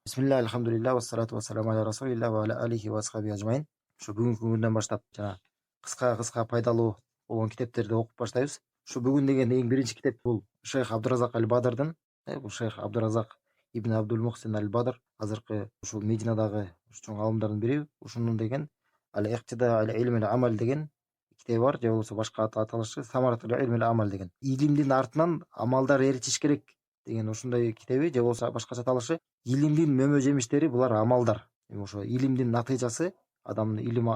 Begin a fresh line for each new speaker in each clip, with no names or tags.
Бисмилля, алхамдулилля, вассалату вассаламу аля расулилля ва аля алихи ва асхаби ажмаин. Ушу бүгүнкү күндөн баштап жана кыска пайдалуу болгон китептерди окуп баштайбыз. Ушу бүгүн деген эң биринчи китеп бул Шейх Абдуразак аль-Бадрдын. Бул Шейх Абдуразак ибн Абдул Мухсин аль-Бадр, азыркы ушул Мединадагы чоң алымдардын бири. Ушунун деген Ал-Иктида аль-Илм аль-Амал деген китеби бар, же болбосо башка аталышы Самаратул Илм аль-Амал деген. Илимдин артынан амалдар эритиш керек деген ушундай китеби, же болбосо башкача аталышы илимдин мөмө жемиштери булар амалдар. Ошо илимдин натыйжасы, адам илим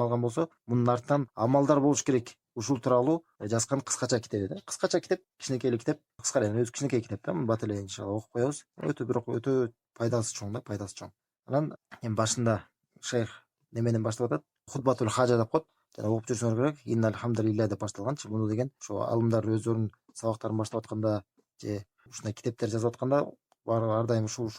алган болсо, мунун артынан амалдар болуш керек. Ушул тууралуу жазган кыскача китеби да. Кыскача китеп, кичинекей китеп, кыска эле өзү кичинекей китеп да. Бат эле иншалла окуп коебуз. Өтө пайдасы чоң да, пайдасы чоң. Анан башында шейх неменен баштап атат? Хутбатул хажа деп коет. Жана окуп жүрсөңөр керек. Иннал хамдулилля деп башталганчы. Муну деген ошо алымдар өздөрүнүн сабактарын баштап атканда же ушундай китептер жазып атканда ар дайым ушул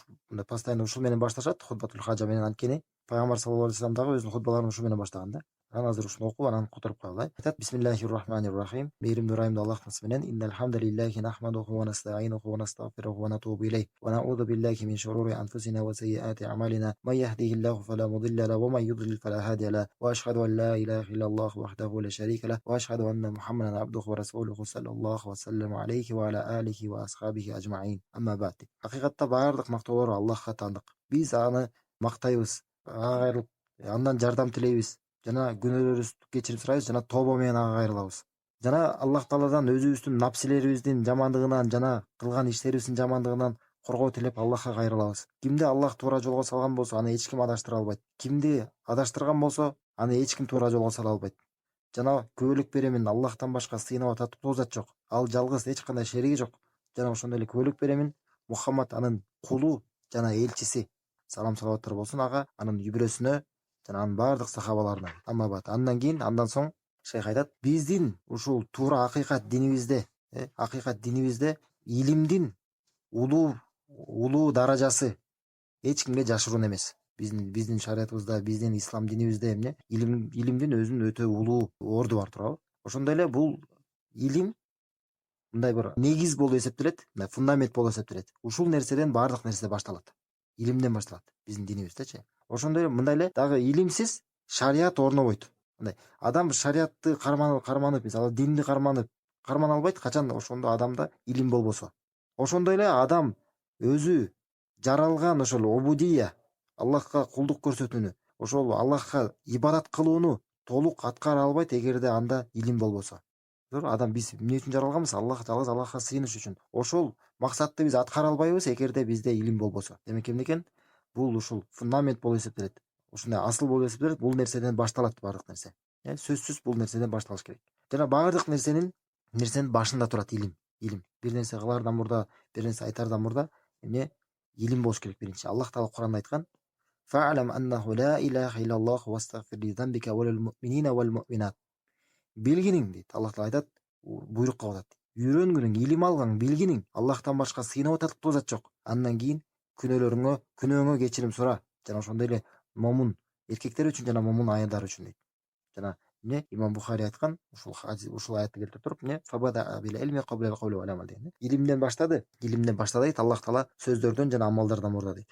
постоянно ушул менен башташат, хутбатул хажа менен. Анткени пайгамбар саллаллаху алейхи вассалам дагы өзүнүн хутбаларын ушул менен баштаган да. Анан азыр ушуну окуп анан которуп коелу. Айтат: Бисмиллахир рахманир рахим. Мейримдүү райымдуу Аллахтын исми менен. Иннал хамдулиллахи нахмадуху ва настаинуху ва настагфируху ва натубу илейх ва науду биллахи мин шурури анфусина ва сайyiati a'malina. Ман яхдихиллаху фала мудилля лаху ва ман юдлил фала хадия лаху. Ва ашхаду ан ла илаха илляллах вахдаху ла шарика лаху ва ашхаду анна Мухаммадан абдуху ва расулуху саллаллаху ва саллама алейхи ва аля алихи ва асхабихи ажмаин. Амма ба'д. Hakikatta баардык мактоолор Аллахка таандык. Биз аны мактайбыз, ага кайрылып, андан жардам тилейбиз. Жана күнөөлөрүбүздү кечирим сурайбыз, жана тобо менен ага кайрылабыз. Жана Аллах Тааладан өзүбүздүн напсилерибиздин жамандыгынан жана кылган иштерибиздин жамандыгынан коргоо тилеп Аллахка кайрылабыз. Кимди Аллах туура жолго салган болсо, аны эч ким адаштыра албайт. Кимди адаштырган болсо, аны эч ким туура жолго сала албайт. Жана күбөлүк беремин, Аллахтан башка сыйынып татыктуу зат жок. Ал жалгыз, эч кандай шериги жок. Жана ошондой эле күбөлүк беремин, Мухаммад анын кулу жана элчиси. Салам салаваттар болсун ага, анын юбүрөсүнө жана анын баардык сахабаларына. Аммабат. Андан соң шейх айтат: биздин ушул туура акыйкат динибизде илимдин улуу даражасы эч кимге жашыруун эмес. Биздин шариятыбызда, биздин ислам динибизде эмне? Илимдин өзүнүн өтө улуу орду бар, туурабы? Ошондой эле бул илим мындай бир негиз болуп эсептелет, фундамент болуп эсептелет. Ушул нерседен баардык нерсе башталат. Илимден башталат биздин динибиздечи. Ошондой эле мындай эле дагы илимсиз шарият орнобойт. Мындай адам шариятты карманып, мисалы динди кармана албайт качан ошондо адамда илим болбосо. Ошондой эле адам өзү жаралган ошол убудия, Аллахка кулдук көрсөтүүнү, ошол Аллахка ибадат кылууну толук аткара албайт эгерде анда илим болбосо. Адам биз эмне үчүн жаралганбыз? Жалгыз Аллахка сыйыныш үчүн. Ошол максатты биз аткара албайбыз эгерде бизде илим болбосо. Демек эмне экен? Бул ушул фундамент болуп эсептелет. Ушундай асыл болуп эсептелет. Бул нерседен башталат баардык нерсе. Сөзсүз бул нерседен башталыш керек. Жана баардык нерсенин башында турат илим. Бир нерсе кылаардан мурда, бир нерсе айтаардан мурда эмне? Илим болуш керек биринчи. Аллах Таала Кур'анда айткан: "Фa'лам аннаху ла илаха иллаллах вастагфир ли замбика вал муъминина вал муъминат." Билгиниң дейт. Аллах Таала айтат, буйрук кылып атат. Үйрөнгүнүң, илим алгаң, билгиниң, Аллахтан башка сыйынып татыктуу зат жок. Андан кийин күнөөңө кечирим сура. Жана ошондой эле момун эркектер үчүн жана момун аялдар үчүн дейт. Жана эмне? Имам Бухари айткан, ушул аятты келтирип туруп, эмне? Фабада бил илми кабла ал кавли вал амал деген. Илимден баштады дейт Аллах Таала, сөздөрдөн жана амалдардан мурда дейт.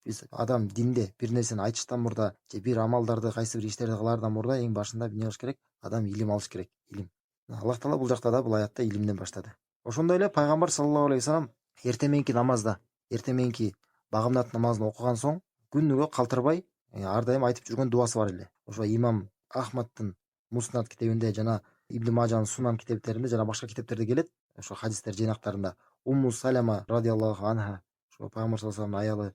Биз адам динде бир нерсени айтыштан мурда же бир амалдарды, кайсы бир иштерди кылаардан мурда эң башында эмне кылыш керек? Адам илим алыш керек, илим. Аллах Таала бул жакта да, бул аятта илимден баштады. Ошондой эле пайгамбар саллаллаху алейхи вассалам эртеменки намазда, эртеменки багымдат намазын окуган соң күнүгө калтырбай ар дайым айтып жүргөн дуасы бар эле. Ошо имам Ахмадтын Муснад китебинде жана Ибн Мажанын Сунан китептеринде жана башка китептерде келет. Ошо хадистер жыйнактарында Умму Салама радиаллаху анха, ошо пайгамбар саллаллаху алейхи вассаламдын аялы,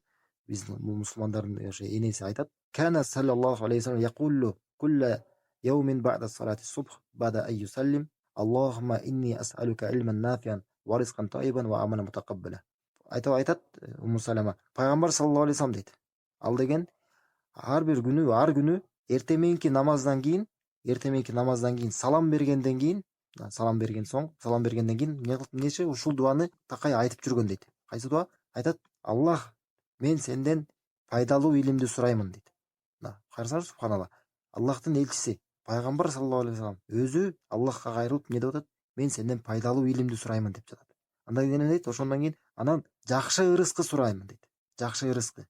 биздин мусулмандардын ошо энеси айтат: "Кана саллаллаху алейхи вассалам якуллу кулла يوم بعد صلاة الصبح بعد أن يسلم اللهم إني أسألك علما نافعا ورزقا طيبا وعملا متقبلا." Айтат Умму Салама, пайгамбар саллаллаху алейхи вассалам дейт. Ал деген ар күнү эртеменки намаздан кийин салам бергенден кийин эмнечи ушул дуаны такай айтып жүргөн дейт. Кайсы дуа? Айтат: "Аллах, мен сенден пайдалуу илимди сураймын" дейт. Карасаңыз, субханалла. Аллахтын элчиси пайгамбар саллаллаху алейхи вассалам өзү Аллахка кайрылып эмне деп атат? "Мен сенден пайдалуу илимди сураймын" деп жатат. Андан кийин дейт, ошондон кийин анан жакшы ырыскы сураймын дейт. жакшы ырыскы,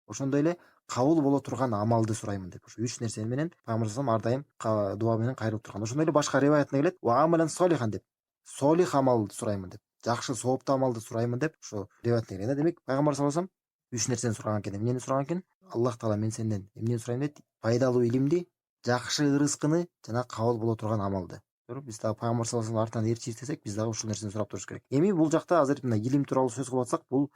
ошондой эле кабыл боло турган амалды сураймын деп. Ошо 3 нерсе менен Пайгамбар саллаллаху алейхи ар дайым дуа менен кайрылып турган. Ошондой эле башка риваятында келет: "Ва амалан солихан" деп. Солих амалды сураймын деп. Жакшы сооптуу амалды сураймын деп ошо риваятта келген. Демек Пайгамбар саллаллаху алейхи вассалам 3 нерсени сураган экен. Эмнени сураган экен? Аллах Таала мен сенден эмнени сурайм дейт? Пайдалуу илимди, жакшы ырыскыны жана кабыл боло турган амалды. Биз дагы Пайгамбар саллаллаху алейхи артынан ээрчи издесек, биз дагы ушул нерсени сурап туруш керек. Эми бул жакта азыр мына илим тууралуу сөз кылып атсак, бул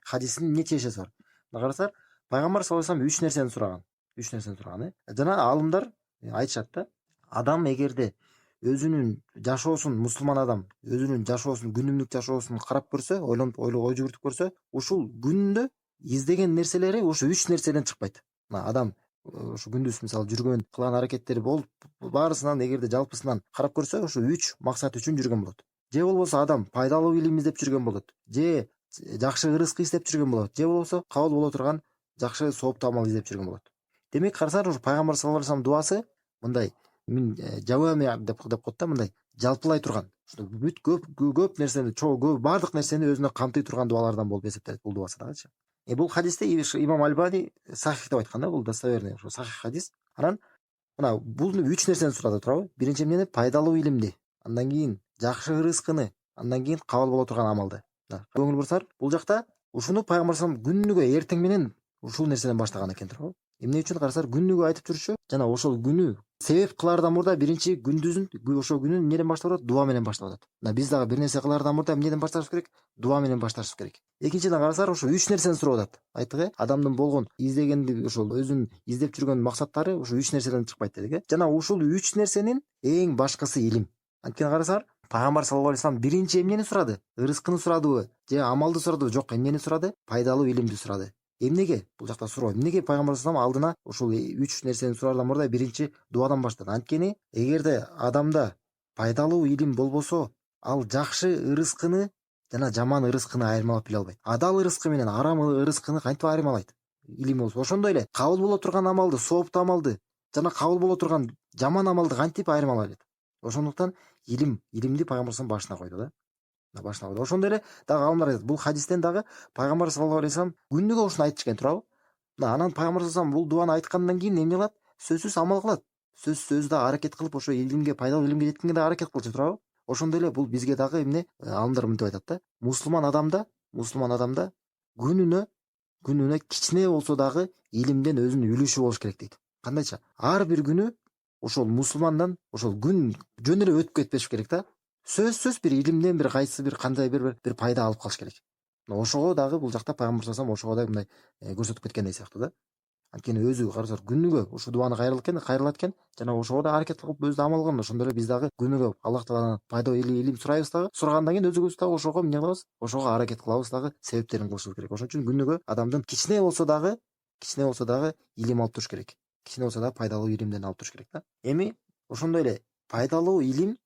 хадистин эмне чешеси бар? Мына карасак, Пайгамбар саллаллаху алейхи вассалам 3 нерсени сураган. 3 нерсени сураган, Жана алымдар айтышат да, адам эгерде өзүнүн жашоосун, мусулман адам өзүнүн жашоосун, күнүмдүк жашоосун карап көрсө, ой жүгүртүп көрсө, ушул күндө издеген нерселери ушу 3 нерседен чыкпайт. Мына адам ушу күндүз мисалы жүргөн, кылган аракеттери болуп, баарысынан эгерде жалпысынан карап көрсө, ушу 3 максат үчүн жүргөн болот. Же болбосо адам пайдалуу илим издеп жүргөн болот, же жакшы ырыскы издеп жүргөн болот, же болбосо кабыл боло турган жакшы сооптуу амал издеп жүргөн болот. Демек карасаңар, ушу Пайгамбар саллаллаху алейхи вассалам дуасы мындай жавами деп коет да, мындай жалпылай турган, бүт көп нерсени, баардык нерсени өзүнө камтый турган дуалардан болуп эсептелет бул дуасы дагычы. Бул хадисте имам Альбани сахих деп айткан да, бул достоверный, ошо сахих хадис. Анан мына бул 3 нерсени сурады, туурабы? Биринчи эмнени? Пайдалуу илимди, андан кийин жакшы ырыскыны, андан кийин кабыл боло турган амалды. Көңүл бурсаңар, бул жакта ушуну Пайгамбар саллаллаху алейхи вассалам күнүгө эртең менен ушул нерседен баштаган экен, туурабы? Эмне үчүн? Карасаңар, күнүгө айтып жүрүшү жана ошол күнү себеп кылаардан мурда биринчи күндүзүн, ошол күнүн эмнеден баштап атат? Дуа менен баштап атат. Мына биз дагы бир нерсе кылаардан мурда эмнеден башташыбыз керек? Дуа менен башташыбыз керек. Экинчиден карасаңар, ошо 3 нерсени сурап атат. Айттык, адамдын болгон издегенди, ошол өзүнүн издеп жүргөн максаттары ушу 3 нерседен чыкпайт дедик, Жана ушул 3 нерсенин эң башкысы илим. Анткени карасаңар, Пайгамбар саллаллаху алейхи вассалам биринчи эмнени сурады? Ырыскыны сурадыбы же амалды сурадыбы? Жок, эмнени сурады? Пайдалуу илимди сурады. Эмнеге? Бул жакта суроо. Эмнеге Пайгамбар саллаллаху алейхи вассалам алдына ушул 3 нерсени сураардан мурда биринчи дуадан баштады? Анткени эгерде адамда пайдалуу илим болбосо, ал жакшы ырыскыны жана жаман ырыскыны айырмалап биле албайт. Адал ырыскы менен арам ырыскыны кантип айырмалайт? Илим болсо. Ошондой эле кабыл боло турган амалды, сооптуу амалды жана кабыл боло турган жаман амалды кантип айырмалай алат? Ошондуктан илимди Пайгамбар саллаллаху алейхи вассалам башына койду да. Башына койду. Ошондой эле дагы алымдар айтат, бул хадистен дагы Пайгамбар саллаллаху алейхи вассалам күнүгө ушуну айтып экен, туурабы? Анан Пайгамбар саллаллаху алейхи вассалам бул дуаны айткандан кийин эмне кылат? Сөзсүз амал кылат. Сөзсүз да аракет кылып, ошо илимге, пайдалуу илимге жеткенге да аракет кылчу, туурабы? Ошондой эле бул бизге дагы эмне? Алымдар мынтип айтат да. Мусулман адамда күнүнө кичине болсо дагы илимден өзүнүн үлүшү болуш керек дейт. Кандайча? Ар бир күнү ошол мусулмандан ошол күн жөн эле өтүп кетпеш керек да. Сөзсүз бир илимден бир кайсы бир кандай бир пайда алып калыш керек. Ошого дагы бул жакта Пайгамбар саллаллаху алейхи вассалам ошого да мындай көрсөтүп кеткендей сыяктуу да. Анткени өзү карасаңар, күнүгө ушул дуаны кайрылат экен, жана ошого да аракет кылып өзү амал кылган. Ошондой эле биз дагы күнүгө Аллах Тааладан пайдалуу илим сурайбыз дагы. Сурагандан кийин өзүбүз дагы ошого эмне кылабыз? Ошого аракет кылабыз дагы, себептерин кылышыбыз керек. Ошон үчүн күнүгө адамдын кичине болсо дагы илим алып туруш керек. Кичине болсо дагы пайдалуу илимден алып туруш керек да. Эми ошондой эле пайдалуу илим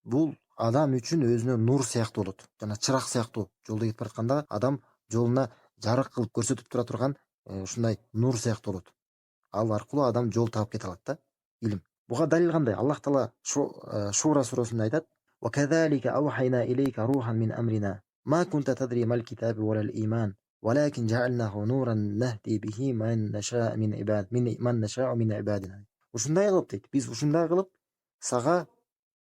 бул адам үчүн өзүнө нур сыяктуу болот. Жана чырак сыяктуу жолдо кетип баратканда адам жолуна жарык кылып көрсөтүп тура турган ушундай нур сыяктуу болот. Ал аркылуу адам жол таап кете алат да, илим. Буга далил кандай? Аллах Таала Шура сурасында айтат: "Ва кадалика аухайна илейка рухан мин амрина, ма кунта тадри мал китабу валал иман, валакин жаалнаху нуран нахди бихи ман нашаа мин ибадина." Ушундай кылып дейт, биз ушундай кылып сага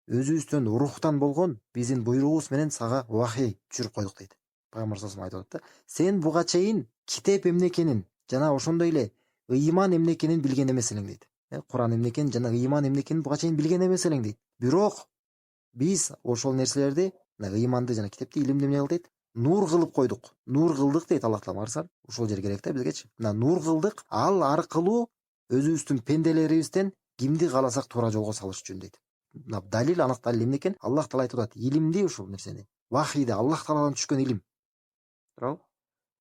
өзүбүздөн рухтан болгон биздин буйругубуз менен сага вахий түшүрүп койдук дейт. Пайгамбар саллаллаху алейхи вассалам айтып атат да. Сен буга чейин китеп эмне экенин жана ошондой эле ыйман эмне экенин билген эмес элең дейт. Куран эмне экенин жана ыйман эмне экенин буга чейин билген эмес элең дейт. Бирок биз ошол нерселерди, ыйманды жана китепти, илимди эмне кылдык дейт? Нур кылып койдук. Нур кылдык дейт Аллах Таала. Карасаңар, ушул жер керек да бизгечи. Нур кылдык, ал аркылуу өзүбүздүн пенделерибизден кимди кааласак туура жолго салыш үчүн дейт. Далил, анак далил эмне экен? Аллах Таала айтып атат, илимди, ушул нерсени, вахийди, Аллах Тааладан түшкөн илим. Туурабы?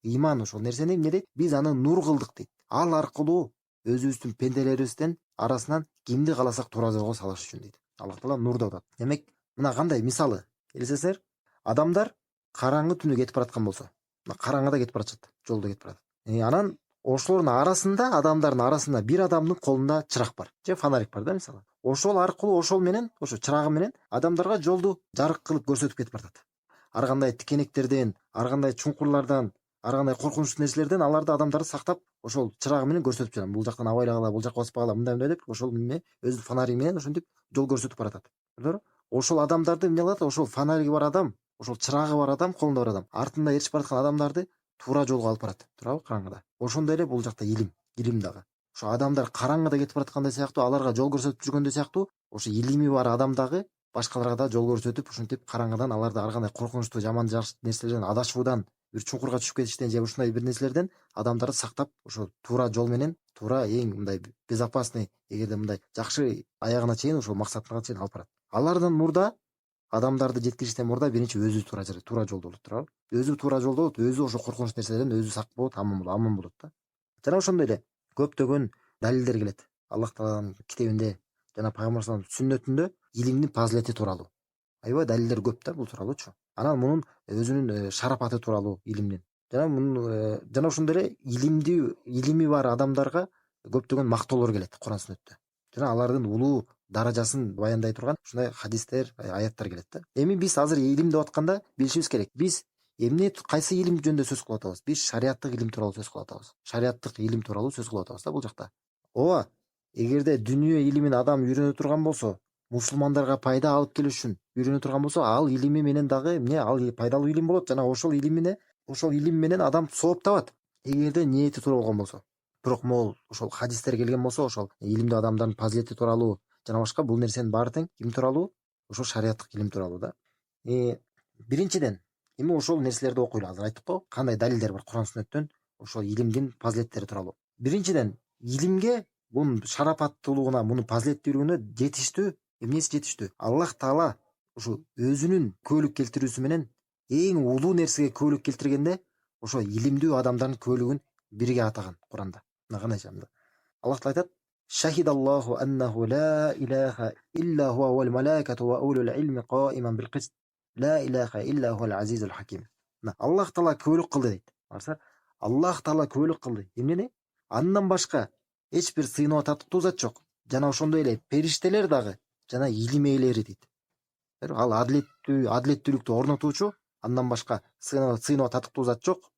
Ыйман ошол нерсени эмне дейт? Биз аны нур кылдык дейт. Ал аркылуу өзүбүздүн пенделерибизден арасынан кимди кааласак туура жолго салыш үчүн дейт. Аллах Таала нур деп атат. Демек, мына кандай мисалы? Элестесеңер, адамдар караңгы түнү кетип бараткан болсо, караңгыда кетип баратышат, жолдо кетип барат. Анан ошолордун арасында, адамдардын арасында бир адамдын колунда чырак бар, же фонарик бар да, мисалы. Ошол аркылуу, ошол менен, ошо чырагы менен адамдарга жолду жарык кылып көрсөтүп кетип баратат. Ар кандай тикенектерден, ар кандай чуңкурлардан, ар кандай коркунучтуу нерселерден аларды адамдарды сактап ошол чырагы менен көрсөтүп жатат. Бул жактан абайлагыла, бул жакка баспагыла, мындай деп ошол эме өзүнүн фонари менен ошентип жол көрсөтүп баратат. Көрдүңөрбү? Ошол адамдарды эмне кылат? Ошол фонари бар адам, ошол чырагы бар адам, колунда бар адам артында ээрчип бараткан адамдарды туура жолго алып барат. Туурабы? Караңгыда. Ошондой эле бул жакта илим дагы. Ошо адамдар караңгыда кетип бараткандай сыяктуу, аларга жол көрсөтүп жүргөндөй сыяктуу, ошо илими бар адам дагы башкаларга да жол көрсөтүп, ушинтип караңгыдан аларды ар кандай коркунучтуу, жаман нерселерден, адашуудан, бир чуңкурга түшүп кетиштен же ушундай бир нерселерден адамдарды сактап, ошо туура жол менен, туура эң мындай безопасный, эгерде мындай жакшы аягына чейин ошол максатына чейин алып барат. Алардан мурда адамдарды жеткиришten мурда биринчи өзү туура жолдо болот, туурабы? Өзү туура жолдо болот, өзү ошо коркунуч нерселерден өзү сак болот, аман болот да. Жана ошондой эле көптөгөн далилдер келет. Аллах Тааланын китебинде жана пайгамбар саллаллаху алейхи сүннөтүндө илимдин фазилети тууралуу аябай далилдер көп да бул тууралуучу. Анан мунун өзүнүн шарапаты тууралуу илимдин. Жана ошондой эле илими бар адамдарга көптөгөн мактоолор келет Куран сүннөттө. Жана алардын улуу даражасын баяндай турган ушундай хадистер, аяттар келет да. Эми биз азыр илим деп атканда билишибиз керек. Биз кайсы илим жөнүндө сөз кылып атабыз? Биз шариаттык илим тууралуу сөз кылып атабыз. Шариаттык илим тууралуу сөз кылып атабыз да бул жакта. Ооба, эгерде дүйнө илимин адам үйрөнө турган болсо, мусулмандарга пайда алып келиш үчүн үйрөнө турган болсо, ал илими менен дагы ал пайдалуу илим болот жана ошол илим менен адам сооп табат. Эгерде ниети туура болгон болсо. Бирок могул ошол хадистер келген болсо, ошол илимдүү адамдардын фазилети тууралуу жана башка бул нерсенин баары тең ким тууралуу? Ошол шариаттык илим тууралуу да. Биринчиден, эми ошол нерселерди окуйлу. Азыр айттык го, кандай далилдер бар Куран сүннөттөн ошол илимдин фазилеттери тууралуу. Биринчиден, илимге, бунун шарапаттуулугуна, мунун фазилеттүүлүгүнө жетиштүү эмнеси жетиштүү? Аллах Таала ушу өзүнүн көөлүк келтирүүсү менен эң улуу нерсеге көөлүк келтиргенде ошо илимдүү адамдардын көөлүгүн бирге атаган Куранда. Мына кандайча Аллах Таала айтат: "Шахидаллаху аннаху ла илаха илля хуа вал малаикату ва улул илми qa'iman bil qist. Ла илаха илля хуал азизул хаким." Аллах Таала көөлүк кылды дейт. Аллах Таала көөлүк кылды. Эмнени? Андан башка эч бир сыйынууга татыктуу зат жок. Жана ошондой эле периштелер дагы жана илим ээлери дейт. Ал адилеттүүлүктү орнотуучу, андан башка сыйынууга татыктуу зат жок.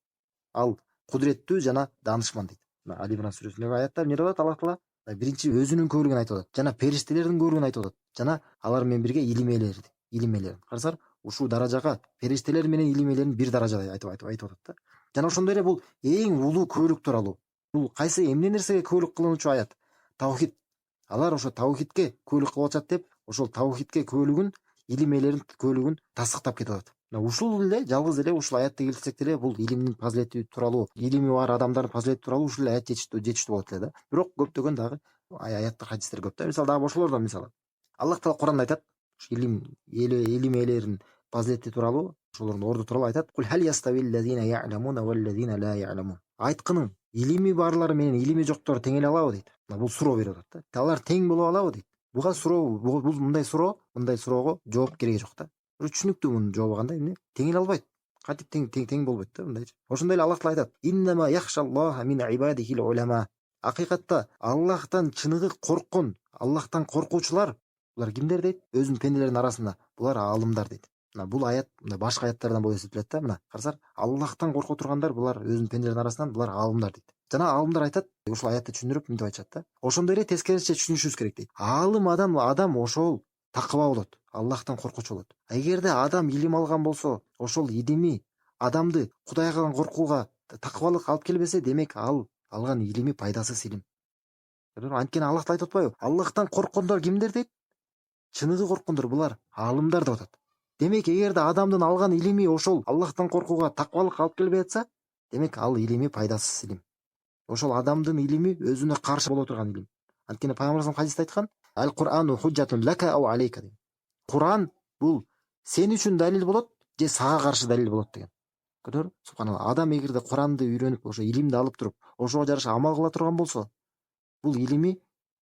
Ал кудуреттүү жана даанышман дейт. Али Имран сүрөсүндөгү аятта эмне деп атат Аллах Таала? Биринчи өзүнүн көөлүгүн айтып атат, жана периштелердин көөлүгүн айтып атат, жана алар менен бирге илим ээлерин. Карасаңар, ушул даражага периштелер менен илим ээлерин бир даражада айтып атат да. Жана ошондой эле бул эң улуу көөлүк тууралуу. Бул кайсы эмне нерсеге көөлүк кылынуучу аят? Таухид. Алар ошо таухидке көөлүк кылып атышат деп, ошол таухидке көөлүгүн, илим ээлерин көөлүгүн тасыктап кетип атат. Ушул эле жалгыз эле ушул аятты келтирсек деле бул илимдин фазилети тууралуу, илими бар адамдардын фазилети тууралуу ушул аят жетиштүү болот эле да. Бирок көптөгөн дагы аяттар, хадистер көп да. Мисалы дагы ошолордон мисалы. Аллах Таала Куранда айтат, илим ээлерин фазилети тууралуу, ошолордун орду тууралуу айтат: "Кул хал яставил лазина я'ламуна вал лазина ла я'ламун." Айткының, илими барлар менен илими жоктор тең эле алабы дейт. Бул суроо берип атат да. Алар тең боло алабы дейт. Буга суроо, бул мындай суроого жооп кереги жок да. Түшүнүктүү мунун жообу кандай? Эмне? Тең эле албайт. Кантип тең болбойт да мындайча. Ошондой эле Аллах Таала айтат: "Иннама яхшаллаха мин ибадихил улама." Акыйкатта Аллахтан чыныгы корккон, Аллахтан коркуучулар, булар кимдер дейт? Өзүнүн пенделердин арасында булар аалымдар дейт. Бул аят башка аяттардан болуп эсептелет да. Мына карасаңар, Аллахтан корко тургандар, булар өзүнүн пенделердин арасынан булар аалымдар дейт. Жана аалымдар айтат, ушул аятты түшүндүрүп мынтип айтышат да. Ошондой эле тескерисинче түшүнүшүбүз керек дейт. Аалым адам ошол такыба болот, Аллахтан коркуучу болот. Эгерде адам илим алган болсо, ошол илими адамды Кудайга коркууга, такыбалык алып келбесе, демек ал алган илими пайдасыз илим. Анткени Аллах Таала айтып атпайбы? Аллахтан корккондор кимдер дейт? Чыныгы корккондор булар аалымдар деп атат. Демек, эгерде адамдын алган илими ошол Аллахтан коркууга, такыбалык алып келбей атса, демек ал илими пайдасыз илим. Ошол адамдын илими өзүнө каршы боло турган илим. Анткени пайгамбар саллаллаху алейхи хадисте айткан: "Ал-Кур'ану худжатун лака ау алейка." деген. Куран бул сен үчүн далил болот же сага каршы далил болот деген. Көрдүңөрбү? Субханалла. Адам эгерде Куранды үйрөнүп, ошо илимди алып туруп, ошого жараша амал кыла турган болсо, бул илими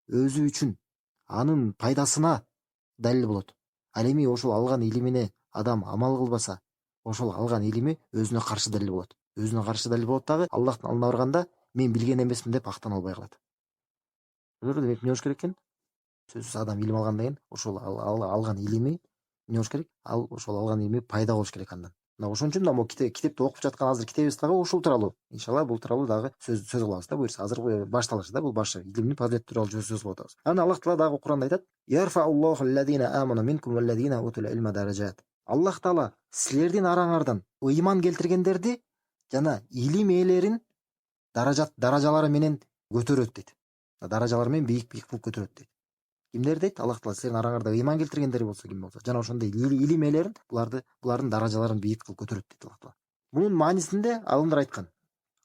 өзү үчүн, анын пайдасына далил болот. Ал эми ошол алган илимине адам амал кылбаса, ошол алган илими өзүнө каршы далил болот. Өзүнө каршы далил болот дагы, Аллахтын алдына барганда мен билген эмесмин деп актана албай калат. Демек эмне болуш керек экен? Сөзсүз адам илим алгандан кийин ошол алган илими эмне болуш керек? Ал ошол алган илими пайда болуш керек андан. мына ошон үчүн да могу китепти окуп жаткан азыр китебибиз дагы ушул тууралуу. Иншалла бул тууралуу дагы сөз кылабыз да буюрса. Азыр башталышы да бул башы. Илимдин фазилети тууралуу сөз кылып атабыз. Анан Аллах Таала дагы Куранда айтат: "Ярфауллаху аллазина аману минкум валлазина утул илма даражат". Аллах Таала силердин араңардан ыйман келтиргендерди жана илим ээлерин даражалары менен көтөрөт дейт. Даражалары менен бийик кылып көтөрөт дейт. Кимдер дейт? Аллах Таала силердин араңарда ыйман келтиргендер болсо ким болсо, жана ошондой илим ээлерин булардын даражаларын бийик кылып көтөрөт дейт Аллах Таала. Мунун маанисинде алымдар айткан.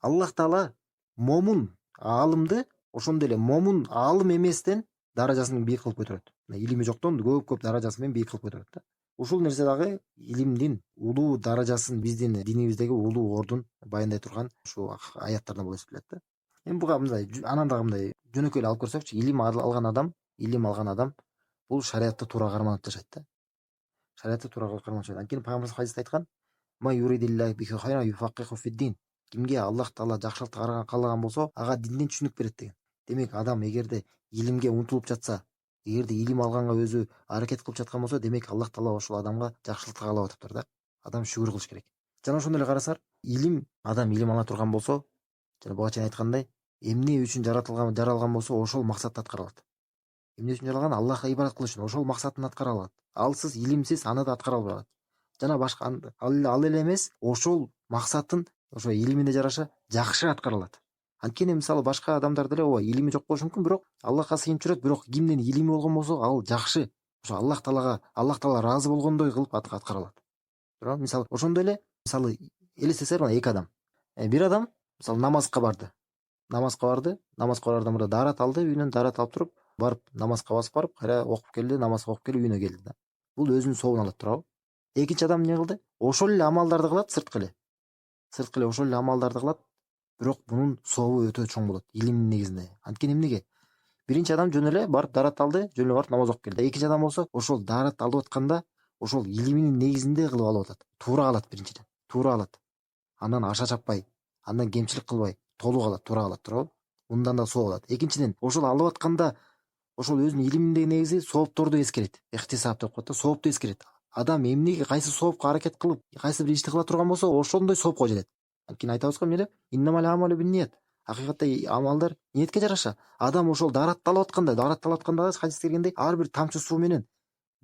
Аллах Таала момун аалымды ошондой эле момун аалым эместен даражасын бийик кылып көтөрөт. Илими жоктон көп даражасы менен бийик кылып көтөрөт да. Ушул нерсе дагы илимдин улуу даражасын биздин динибиздеги улуу ордун баяндай турган ушул аяттардан болуп эсептелет да. Эми буга мындай анан дагы мындай жөнөкөй эле алып көрсөкчү, илим алган адам бул шариятты туура карманып жашайт да. Шариятты туура карманып жашайт. Анткени Пайгамбарыбыз хадисте айткан: "Ма юридиллаху бихи хайран юфаккиху фид-дин". Кимге Аллах Таала жакшылыкты каалаган болсо, ага динден түшүнүк берет деген. Демек адам эгерде илимге умтулуп жатса, эгерде илим алганга өзү аракет кылып жаткан болсо, демек Аллах Таала ошол адамга жакшылыкты каалап атыптыр да. Адам шүгүр кылыш керек. Жана ошондой эле карасар, адам илим ала турган болсо, жана буга чейин айткандай, эмне үчүн жаралган болсо, ошол максатты аткара алат. Эмне үчүн жаралган? Аллахка ибадат кылыш үчүн. Ошол максатын аткара алат. Алсыз, илимсиз аны да аткара албай калат. Жана башка ал эле эмес, ошол максатын ошо илимине жараша жакшы аткара алат. Анткени мисалы башка адамдар деле ооба илими жок болушу мүмкүн, бирок Аллахка сыйынып жүрөт, бирок кимдин илими болгон болсо, ал жакшы. Ошо Аллах Таала ыраазы болгондой кылып аткара алат. Туурабы? Мисалы ошондой эле, мисалы элестесеңер, мына эки адам. Бир адам мисалы намазга барды. Намазга барардан мурда даарат алды, үйүнөн даарат алып туруп, барып намазга басып барып, кайра окуп келди, намазга окуп келип үйүнө келди да. Бул өзүнүн сообун алат, туурабы? Экинчи адам эмне кылды? Ошол эле амалдарды кылат, сырткы эле ошол эле амалдарды кылат, бирок мунун сообу өтө чоң болот илимдин негизинде. Анткени эмнеге? Биринчи адам жөн эле барып даарат алды, жөн эле барып намаз окуп келди. Экинчи адам болсо, ошол даарат алып атканда, ошол илиминин негизинде кылып алып атат. Туура алат биринчиден. Туура алат. Андан аша чаппай, андан кемчилик кылбай, толук алат, туура алат, туурабы? Мындан да соо алат. Экинчиден, ошол алып атканда ошол өзүнүн илиминдеги негизи соопторду эскерет. Ихтисап деп коет да, соопту эскерет. Адам эмнеге кайсы соопко аракет кылып, кайсы бир ишти кыла турган болсо, ошондой соопко жетет. Анткени айтабыз го эмне деп? Иннамал амалу бинният. Акыйкатта амалдар ниетке жараша. Адам ошол дааратты алып атканда хадисте келгендей, ар бир тамчы суу менен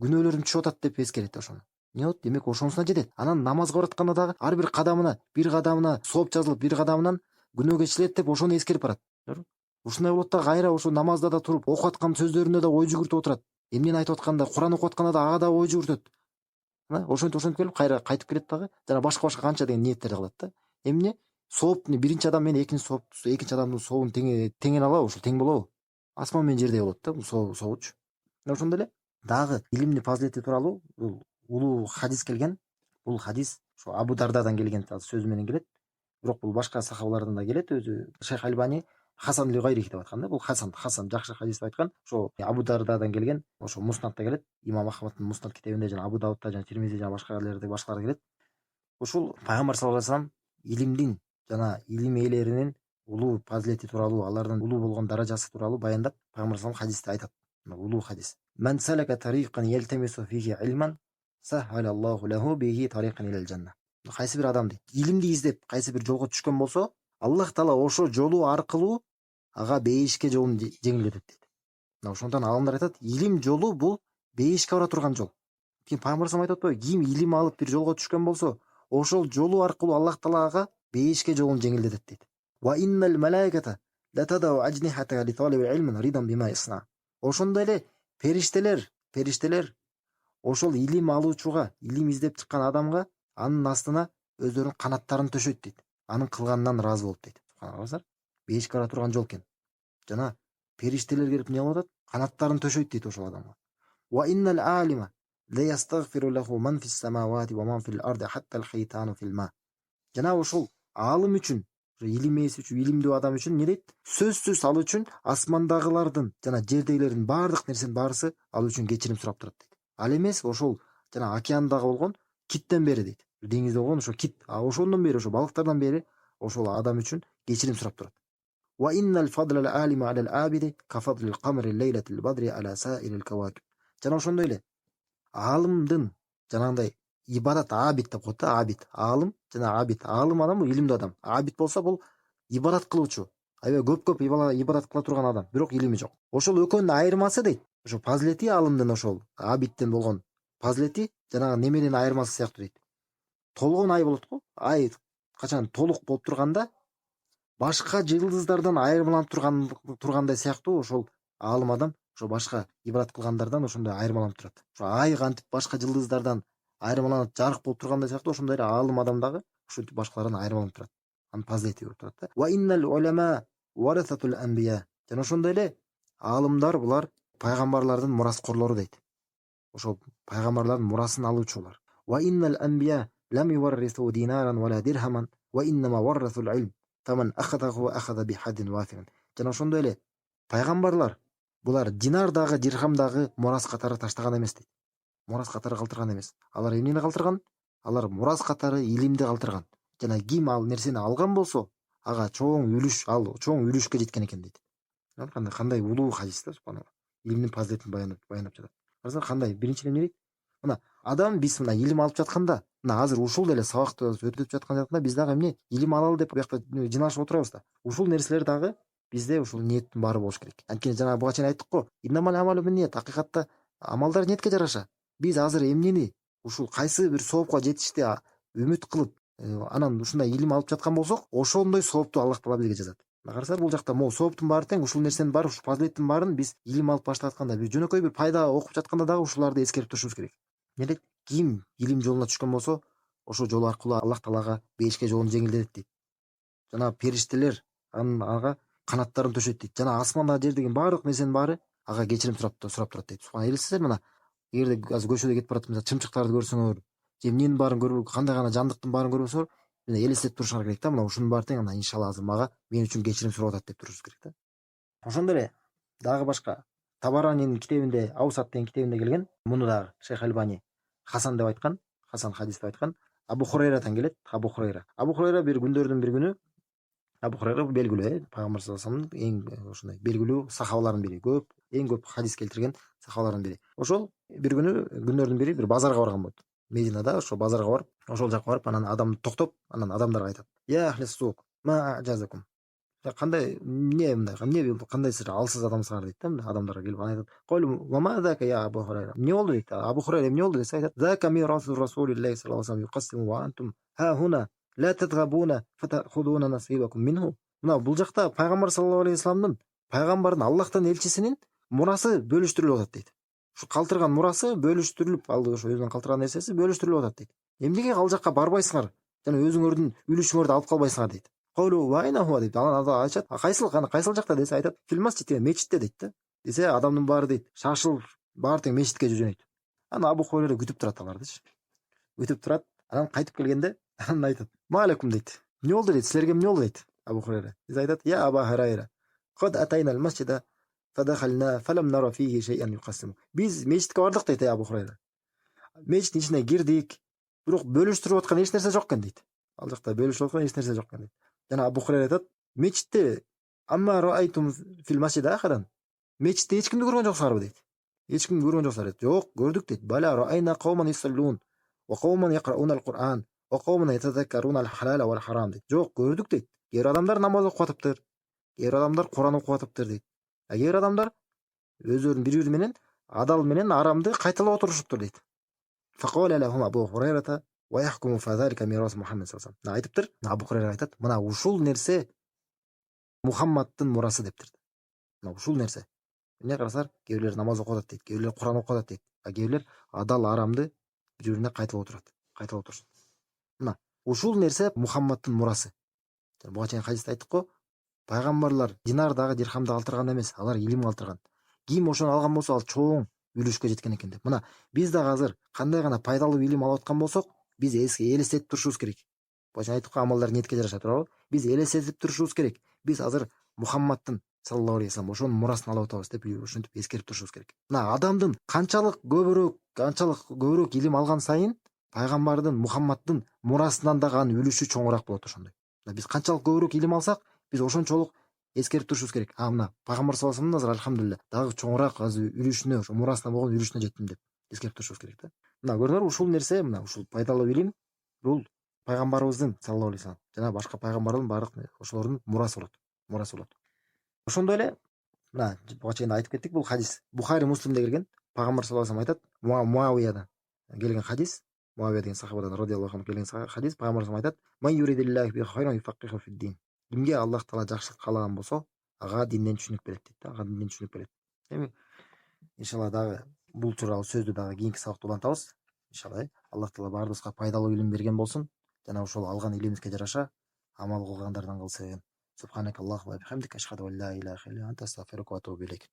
күнөөлөрүм түшүп атат деп эскерет ошону. Эмне болот? Демек ошонусуна жетет. Анан намазга баратканда дагы ар бир кадамына сооп жазылып, бир кадамынан күнөө кечилет деп ошону эскерип барат. Ушундай болот да, кайра ошо намазда да туруп, окуп аткан сөздөрүндө да ой жүгүртүп отурат. Эмнени айтып атканда, Куран окуп атканда да ага да ой жүгүртөт. Ошентип келип кайра кайтып келет дагы, жана башка канча деген ниеттерди кылат да. Эмне? Соопту биринчи адам менен экинчи адамдын сообун теңен алабы, ошол тең болобу? Асман менен жердей болот да бул сообучу. Ошондой эле дагы илимдин фазилети тууралуу бул улуу хадис келген. Бул хадис ошо Абу Дардадан келген сөзү менен келет. Бирок бул башка сахабалардан да келет. Өзү Шейх Альбани Хасан ли-Гайрих деп айткан да. Бул Хасан жакшы хадис деп айткан. Ошо Абу Дардадан келген. Ошо Муснатта келет. Имам Ахмадтын Муснат китебинде жана Абу Давудта жана Тирмизи жана башкалар келет. Ушул Пайгамбар саллаллаху алейхи вассалам илимдин жана илим ээлеринин улуу фазилети тууралуу, алардын улуу болгон даражасы тууралуу баяндап, Пайгамбар саллаллаху алейхи хадисте айтат. Улуу хадис. Ман салака тарикан ялтамису фихи илман саххалаллаху лаху бихи тарикан илал жанна. Кайсы бир адам дейт, илимди издеп кайсы бир жолго түшкөн болсо, Аллах Таала ошо жолу аркылуу ага бейишке жолун жеңилдетет дейт. Ошондон алымдар айтат, илим жолу бул бейишке бара турган жол. Ким Пайгамбар саллаллаху айтып атпайбы? Ким илим алып бир жолго түшкөн болсо, ошол жолу аркылуу Аллах Таала ага бейишке жолун жеңилдетет дейт. Ва иннал малаиката латадау ажнихата ли талибил илм ридан бима исна. Ошондой эле периштелер ошол илим алуучуга, илим издеп чыккан адамга анын астына өздөрүнүн канаттарын төшөйт дейт. Анын кылганынан ыраазы болуп дейт. Субханаллах. Бейишке бара турган жол экен. Жана периштелер келип эмне кылып атат? Канаттарын төшөйт дейт ошол адамга. Ва иннал алима ла ястагфиру лаху ман фис самавати ва ман фил арди хатта ал-хайтану фил ма. Жана ошол аалым үчүн, илим ээси үчүн, илимдүү адам үчүн не дейт? Сөзсүз ал үчүн асмандагылардын жана жердегилердин баардык нерсенин баарысы ал үчүн кечирим сурап турат дейт. Ал эмес ошол жана океандагы болгон киттен бери дейт. Деңизде болгон ошо кит, ошондон бери, ошо балыктардан бери ошол адам үчүн кечирим сурап турат. Ва иннал фадлал алима алал абиди ка фадлил камри лейлатил бадри ала саирил кавакиб. Жана ошондой эле аалымдын жанагындай ибадат абид деп коет да, абид аалым жана абид. Аалым адам бул илимдүү адам. Абид болсо бул ибадат кылуучу, аябай көп ибадат кыла турган адам, бирок илими жок. Ошол экөөнүн айырмасы дейт. Ошо фазилети аалымдын, ошол абидтен болгон фазилети жанагы неменин айырмасы сыяктуу дейт. Толгон ай болот го. Ай качан толук болуп турганда башка жылдыздардан айырмаланып тургандай сыяктуу ошол аалым адам ошо башка ибадат кылгандардан ошондой айырмаланып турат. Ошо ай кантип башка жылдыздардан айырмаланып жарык болуп тургандай сыяктуу ошондой эле аалым адам дагы ушинтип башкалардан айырмаланып турат. Анын фазилети болуп турат да. Ва иннал улама варасатул анбия. Жана ошондой эле аалымдар булар пайгамбарлардын мураскорлору дейт. Ошол пайгамбарлардын мурасын алуучулар. Ва иннал анбия лам юваррису динаран вала дирхаман ва иннама варрасул илм. Таман ахадаху ахада бихадин вафирин. Жана ошондой эле пайгамбарлар булар динар дагы дирхам дагы мурас катары таштаган эмес дейт. Мурас катары калтырган эмес. Алар эмнени калтырган? Алар мурас катары илимди калтырган. Жана ким ал нерсени алган болсо, ага чоң үлүшкө жеткен экен дейт. Кандай улуу хадис да, субханалла. Илимдин фазилетин баянап жатат. Карасаң кандай биринчиден эмне дейт? Мына адам биз мына илим алып жатканда, мына азыр ушул деле сабакты өтүп жаткан жактанда биз дагы эмне илим алалы деп буякта жыналышып отурабыз да. Ушул нерселер дагы бизде ушул ниеттин баары болуш керек. Анткени жана буга чейин айттык го, иннамал амалу бинният, акыйкатта амалдар ниетке жараша. Биз азыр эмнени ушул кайсы бир соопко жетишти үмүт кылып, анан ушундай илим алып жаткан болсок, ошондой соопту Аллах Таала бизге жазат. Карасаңар бул жакта могу сооптун баары тең, ушул нерсенин баары, ушул фазилеттин баарын биз илим алып баштап атканда, бир жөнөкөй бир пайда окуп жатканда дагы ушуларды эскерип турушубуз керек. Эмне? Ким илим жолуна түшкөн болсо, ошол жол аркылуу Аллах Таалага бешке жолун жеңилдетет дейт. Жана периштелер ага канаттарын төшөйт дейт. Жана асманда жердеги баардык нерсенин баары ага кечирим сурап турат дейт. Субхан, элестеңер, мына эгерде азыр көчөдө кетип баратып, чымчыктарды көрсөңөр, же эмненин баарын көрүп, кандай гана жандыктын баарын көрсөңөр, мына элестетип турушуңар керек да. Мына ушунун баары тең, ана иншалла азыр мага мен үчүн кечирим сурап атат деп турушубуз керек да. Ошондой эле дагы башка Табаранинин китебинде, Аусат деген китебинде келген, муну дагы Шейх Альбани Хасан деп айткан, Хасан хадис деп айткан. Абу Хурайрадан келет. Абу Хурайра бир күндөрдүн бир күнү, Абу Хурайра белгилүү, пайгамбар саллаллаху алейхи вассаламдын эң ошондой белгилүү сахабалардын бири, эң көп хадис келтирген сахабалардын бири. Ошол бир күнү күндөрдүн бири бир базарга барган болот. Мединада ошол базарга барып, ошол жака барып, анан адамды токтоп, анан адамдарга айтат: "Я ахлис сук, ма ажазакум?" Кандай эмне кандай сиз алсыз адамсыңар дейт да, мындай адамдарга келип анан айтат: "Колу ва ма зака я Абу Хурайра?" Эмне болду дейт. Абу Хурайра эмне болду десе айтат: "Зака мирасу Расулиллахи саллаллаху алейхи вассалам юқассиму ва антум ха хуна ла тадгабуна фатахудуна насибакум минху." Мына бул жакта пайгамбар саллаллаху алейхи вассаламдын, пайгамбардын, Аллахтын элчисинин мурасы бөлүштүрүлүп атат дейт. Ушу калтырган мурасы бөлүштүрүлүп, ал ошо өзүнүн калтырган нерсеси бөлүштүрүлүп атат дейт. Эмнеге ал жакка барбайсыңар жана өзүңөрдүн үлүшүңөрдү алып калбайсыңар дейт. Колу вайнаху дейт. Анан айтышат: кайсыл жакта десе айтат: филмасчите, мечитте дейт да. Десе адамдын баары дейт шашылып баары тең мечитке жөнөйт. Анан Абу Хурайра күтүп турат алардычы. Күтүп турат. Анан кайтып келгенде анан айтат: "Малакум" дейт. "Эмне болду" дейт. "Силерге эмне болду" дейт Абу Хурайра. Десе айтат: "Я Аба Хурайра, кад атайна ал-масҗида фадахална фалам нара фиhi шей'ан юқассиму." Биз мечитке бардык дейт Абу Хурайра. Мечиттин ичине кирдик, бирок бөлүштүрүп аткан эч нерсе жок экен дейт. Ал жакта бөлүшүп аткан эч нерсе жок экен дейт. Жана Абу Хурайра айтат: "Мечитте амма раайтум фил масҗиди ахадан." Мечитте эч кимди көргөн жоксуңарбы дейт. Эч кимди көргөн жоксуңар дейт. "Жок, көрдүк" дейт. "Бала раайна кауман юсаллун ва кауман якрауна ал-Кур'ан ва кауман ятазаккаруна ал-халала вал харам" дейт. "Жок, көрдүк" дейт. "Кээ бир адамдар намаз окуп атыптыр, кээ бир адамдар Кур'ан окуп атыптыр" дейт. "А кээ бир адамдар өздөрүнүн бири-бири менен адал менен арамды кайталап отурушуптур" дейт. Факола лахум Абу Хурайрата ва яхкуму фазалика мирас Мухаммад саллаллаху алейхи вассалам. Айтыптыр, Абу Хурайра айтат: "Мына ушул нерсе Мухаммадтын мурасы" дептир. Мына ушул нерсе. Эмне карасаңар, кээ бирлер намаз окуп атат дейт, кээ бирлер Кур'ан окуп атат дейт, а кээ бирлер адал арамды бири-бирине кайталап отурушат. Мына ушул нерсе Мухаммадтын мурасы. Буга чейин хадисте айттык го, пайгамбарлар динар дагы дирхам дагы калтырган эмес, алар илим калтырган. Ким ошону алган болсо, ал чоң үлүшкө жеткен экен деп. Мына биз дагы азыр кандай гана пайдалуу илим алып аткан болсок, биз элестетип турушубуз керек. Буга чейин айттык го, амалдар ниетке жараша, туурабы? Биз элестетип турушубуз керек. Биз азыр Мухаммадтын саллаллаху алейхи вассалам ошонун мурасын алып атабыз деп ушинтип эскерип турушубуз керек. Мына адамдын канчалык көбүрөөк илим алган сайын, пайгамбардын, Мухаммадтын мурасынан дагы анын үлүшү чоңураак болот ошондой. Биз канчалык көбүрөөк илим алсак, биз ошончолук эскерип турушубуз керек. Мына пайгамбар саллаллаху алейхи вассалам азыр альхамдулилlah азыр үлүшүнө, ошо мурасына болгон үлүшүнө жеттим деп эскерип турушубуз керек да. Мына көрдүңөрбү, ушул нерсе, мына ушул пайдалуу илим, бул пайгамбарыбыздын саллаллаху алейхи вассалам жана башка пайгамбардын баардык ошолордун мурасы болот. Ошондой эле мына буга чейин айтып кеттик, бул хадис Бухари, Муслимде келген. Пайгамбар саллаллаху алейхи вассалам айтат, Муавиядан келген хадис, Муавия деген сахабадан радиаллаху анху келген хадис. Пайгамбар айтат: "Ман юридиллаху бихи хайран юфаккиху фид-дин". Кимге Аллах таала жакшылык каалаган болсо, ага динден түшүнүк берет дейт да, ага динден түшүнүк берет. Эми иншалла дагы бул тууралуу сөздү дагы кийинки сабакта улантабыз. Иншалла Аллах таала баарыбызга пайдалуу илим берген болсун жана ошол алган илимибизге жараша амал кылгандардан кылсын. Субханакаллаху ва бихамдика ашхаду ан ла илаха илля анта астагфирука ва атубу илейк.